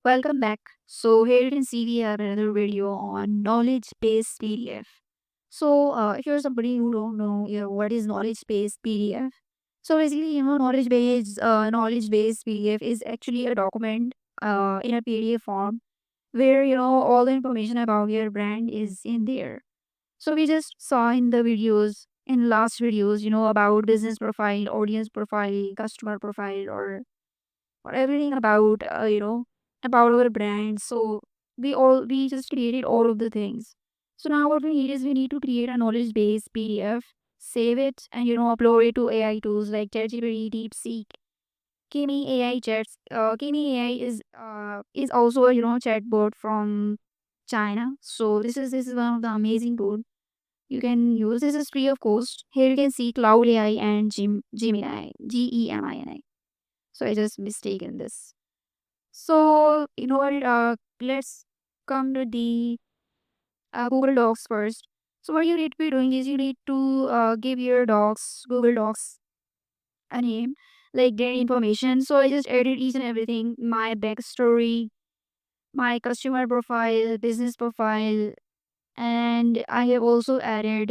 Welcome back. So here you can see we have another video on knowledge-based PDF. If you're somebody who don't know, what is knowledge-based PDF. So basically, knowledge-based PDF is actually a document in a PDF form where all the information about your brand is in there. So we just saw in the videos in last videos, about business profile, audience profile, customer profile, or everything about about our brand. So we just created all of the things. So now what we need is we need to create a knowledge base PDF, save it, and upload it to AI tools like ChatGPT, DeepSeek, Kimi AI chats. Kimi AI is also a chatbot from China. So this is one of the amazing tool you can use. This is free of cost. Here you can see Cloud AI and Gemini, GEMINI. So I just mistaken this. So, what? Let's come to the Google Docs first. So, what you need to be doing is you need to give your docs, Google Docs, a name, like their information. So, I just added each and everything, my backstory, my customer profile, business profile, and I have also added,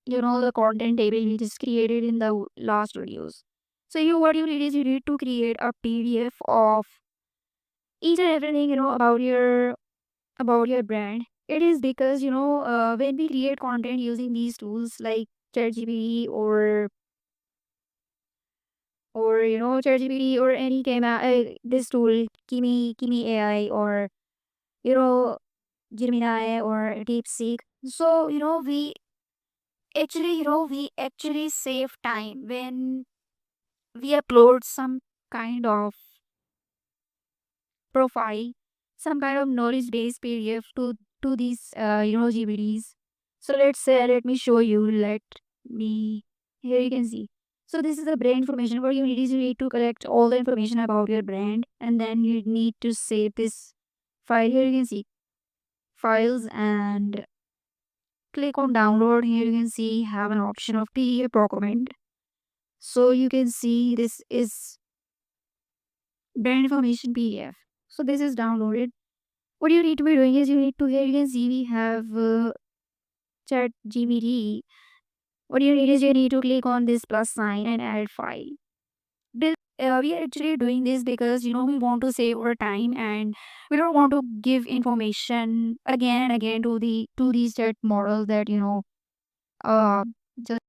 the content table we just created in the last videos. So, what you need is you need to create a PDF of each and everything, about your brand. It is because when we create content using these tools like ChatGPT or ChatGPT or any this tool Kimi AI or you know Gemini or DeepSeek. So we actually save time when we upload some kind of profile, some kind of knowledge based PDF to these GPTs. So let me show you. Let me Here you can see. So this is the brand information. What you need is you need to collect all the information about your brand, and then you need to save this file. Here you can see files and click on download. Here you can see have an option of PDF document. So you can see this is brand information PDF. So this is downloaded. What you need to be doing is you need to, here you can see we have chat GPT. What you need is you need to click on this plus sign and add file. We are actually doing this because we want to save our time, and we don't want to give information again and again to these chat models that uh just